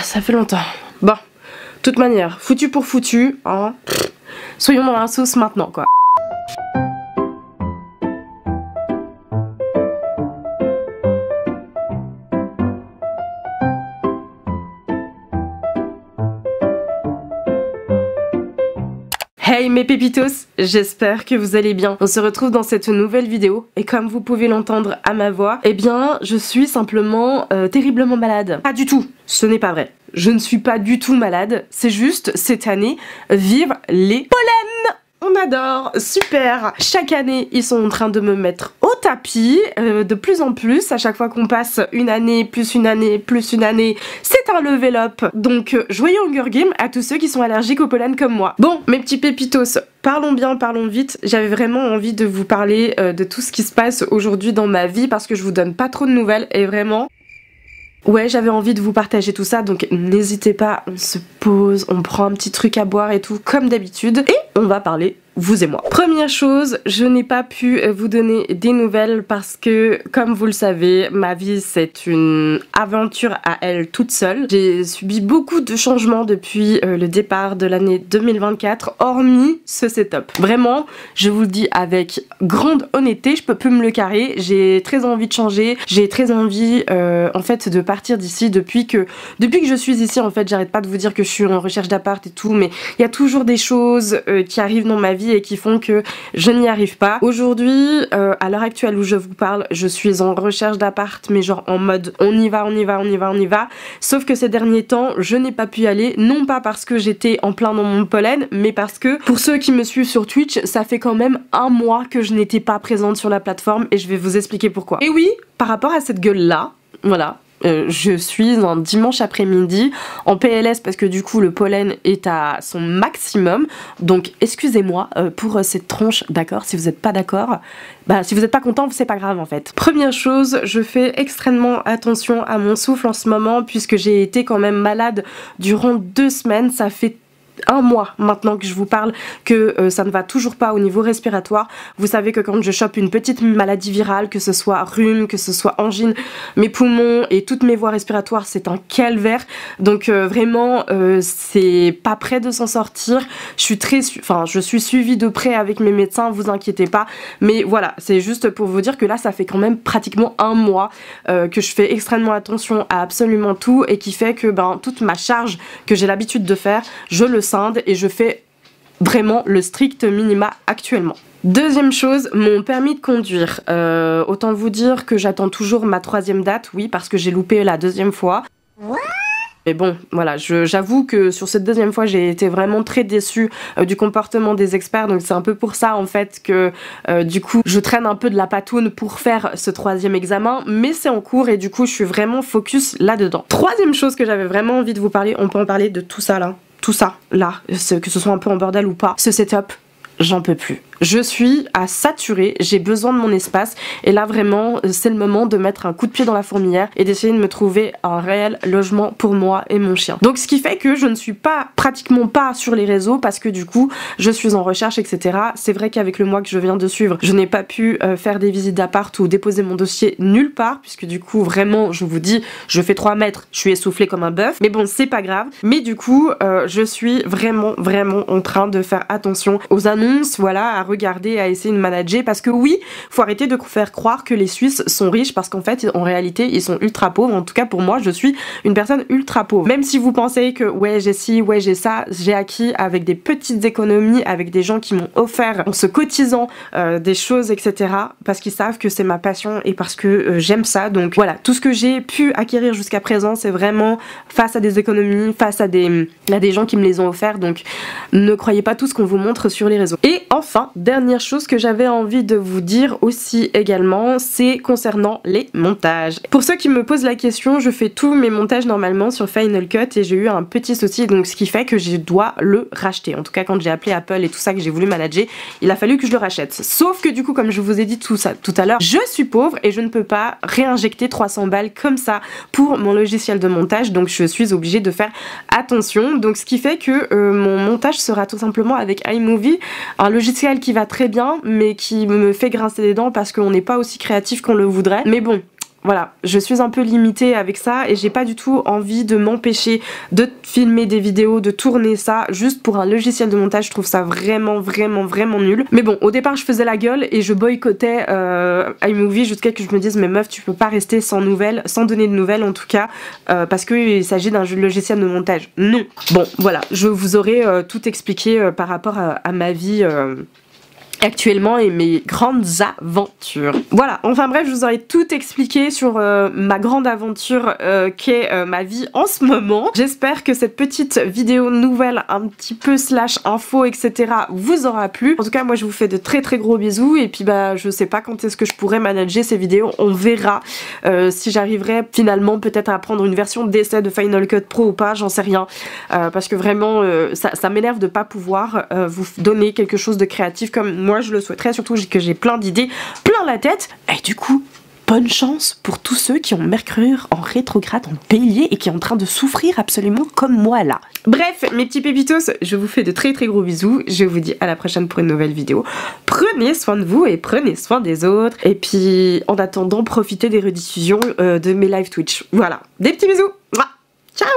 ça fait longtemps. Bon, toute manière, foutu pour foutu, hein. Soyons dans la sauce maintenant, quoi. Hey mes pépitos, j'espère que vous allez bien. On se retrouve dans cette nouvelle vidéo et comme vous pouvez l'entendre à ma voix, eh bien je suis simplement terriblement malade. Pas du tout, ce n'est pas vrai. Je ne suis pas du tout malade, c'est juste cette année, vive les pollens! On adore, super. Chaque année, ils sont en train de me mettre au tapis, de plus en plus. À chaque fois qu'on passe une année, plus une année, plus une année, c'est un level up. Donc, joyeux Hunger Games à tous ceux qui sont allergiques au pollen comme moi. Bon, mes petits pépitos, parlons bien, parlons vite. J'avais vraiment envie de vous parler de tout ce qui se passe aujourd'hui dans ma vie parce que je vous donne pas trop de nouvelles et vraiment... Ouais, j'avais envie de vous partager tout ça, donc n'hésitez pas, on se pose, on prend un petit truc à boire et tout, comme d'habitude, et on va parler, vous et moi. Première chose, je n'ai pas pu vous donner des nouvelles parce que, comme vous le savez, ma vie c'est une aventure à elle toute seule. J'ai subi beaucoup de changements depuis le départ de l'année 2024, hormis ce setup. Vraiment, je vous le dis avec grande honnêteté, je peux plus me le carrer, j'ai très envie de changer, j'ai très envie en fait de partir d'ici depuis que je suis ici. En fait, j'arrête pas de vous dire que je suis en recherche d'appart et tout, mais il y a toujours des choses qui arrivent dans ma vie et qui font que je n'y arrive pas. Aujourd'hui, à l'heure actuelle où je vous parle, je suis en recherche d'appart, mais genre en mode on y va, on y va, on y va, on y va. Sauf que ces derniers temps, je n'ai pas pu y aller, non pas parce que j'étais en plein dans mon pollen, mais parce que pour ceux qui me suivent sur Twitch, ça fait quand même un mois que je n'étais pas présente sur la plateforme et je vais vous expliquer pourquoi. Et oui, par rapport à cette gueule-là, voilà. Je suis un dimanche après-midi en PLS parce que du coup le pollen est à son maximum, donc excusez-moi pour cette tronche, d'accord? Si vous n'êtes pas d'accord, bah si vous n'êtes pas content, c'est pas grave en fait. Première chose, je fais extrêmement attention à mon souffle en ce moment puisque j'ai été quand même malade durant 2 semaines, ça fait un mois maintenant que je vous parle que ça ne va toujours pas au niveau respiratoire. Vous savez que quand je chope une petite maladie virale, que ce soit rhume, que ce soit angine, mes poumons et toutes mes voies respiratoires c'est un calvaire. Donc vraiment c'est pas près de s'en sortir. Je suis suivie de près avec mes médecins, vous inquiétez pas. Mais voilà, c'est juste pour vous dire que là ça fait quand même pratiquement un mois que je fais extrêmement attention à absolument tout et qui fait que toute ma charge que j'ai l'habitude de faire, je le scinde et je fais vraiment le strict minima actuellement. Deuxième chose, mon permis de conduire. Autant vous dire que j'attends toujours ma 3e date, oui, parce que j'ai loupé la 2e fois. Mais bon, voilà, j'avoue que sur cette 2e fois, j'ai été vraiment très déçue du comportement des experts, donc c'est un peu pour ça en fait que du coup, je traîne un peu de la patoune pour faire ce 3e examen, mais c'est en cours et du coup, je suis vraiment focus là-dedans. 3e chose que j'avais vraiment envie de vous parler, on peut en parler de tout ça là. Tout ça, là, que ce soit un peu en bordel ou pas, ce setup, j'en peux plus. Je suis à saturer, j'ai besoin de mon espace et là vraiment c'est le moment de mettre un coup de pied dans la fourmilière et d'essayer de me trouver un réel logement pour moi et mon chien. Donc ce qui fait que je ne suis pratiquement pas sur les réseaux parce que du coup je suis en recherche etc. C'est vrai qu'avec le mois que je viens de suivre, je n'ai pas pu faire des visites d'appart ou déposer mon dossier nulle part puisque du coup vraiment je vous dis je fais 3 mètres, je suis essoufflée comme un bœuf, mais bon c'est pas grave. Mais du coup je suis vraiment en train de faire attention aux annonces, voilà, à regarder, à essayer de manager parce que oui, faut arrêter de faire croire que les Suisses sont riches parce qu'en fait en réalité ils sont ultra pauvres. En tout cas pour moi je suis une personne ultra pauvre. Même si vous pensez que ouais j'ai ci, ouais j'ai ça, j'ai acquis avec des petites économies, avec des gens qui m'ont offert en se cotisant des choses etc. parce qu'ils savent que c'est ma passion et parce que j'aime ça. Donc voilà, tout ce que j'ai pu acquérir jusqu'à présent c'est vraiment face à des économies, face à des gens qui me les ont offerts. Donc ne croyez pas tout ce qu'on vous montre sur les réseaux. Et enfin, dernière chose que j'avais envie de vous dire aussi également, c'est concernant les montages. Pour ceux qui me posent la question, je fais tous mes montages normalement sur Final Cut et j'ai eu un petit souci, donc ce qui fait que je dois le racheter. En tout cas quand j'ai appelé Apple et tout ça que j'ai voulu manager, il a fallu que je le rachète. Sauf que du coup comme je vous ai dit tout à l'heure, je suis pauvre et je ne peux pas réinjecter 300 balles comme ça pour mon logiciel de montage, donc je suis obligée de faire attention. Donc ce qui fait que mon montage sera tout simplement avec iMovie, un logiciel qui va très bien mais qui me fait grincer les dents parce qu'on n'est pas aussi créatif qu'on le voudrait. Mais bon, voilà, je suis un peu limitée avec ça et j'ai pas du tout envie de m'empêcher de filmer des vidéos, de tourner ça juste pour un logiciel de montage. Je trouve ça vraiment nul. Mais bon, au départ je faisais la gueule et je boycottais iMovie jusqu'à ce que je me dise mais meuf, tu peux pas rester sans nouvelles, sans donner de nouvelles en tout cas, parce qu'il s'agit d'un logiciel de montage. Non. Bon voilà, je vous aurais tout expliqué par rapport à ma vie actuellement et mes grandes aventures. Voilà, enfin bref, je vous aurais tout expliqué sur ma grande aventure qu'est ma vie en ce moment. J'espère que cette petite vidéo nouvelle, un petit peu slash info, etc. vous aura plu. En tout cas, moi je vous fais de très gros bisous et puis bah je sais pas quand est-ce que je pourrais manager ces vidéos, on verra si j'arriverai finalement peut-être à prendre une version d'essai de Final Cut Pro ou pas, j'en sais rien. Parce que vraiment ça m'énerve de pas pouvoir vous donner quelque chose de créatif comme moi je le souhaiterais, surtout que j'ai plein d'idées, plein la tête. Et du coup, bonne chance pour tous ceux qui ont Mercure en rétrograde en Bélier et qui sont en train de souffrir absolument comme moi là. Bref, mes petits pépitos, je vous fais de très gros bisous. Je vous dis à la prochaine pour une nouvelle vidéo. Prenez soin de vous et prenez soin des autres. Et puis, en attendant, profitez des rediffusions de mes live Twitch. Voilà, des petits bisous. Ciao.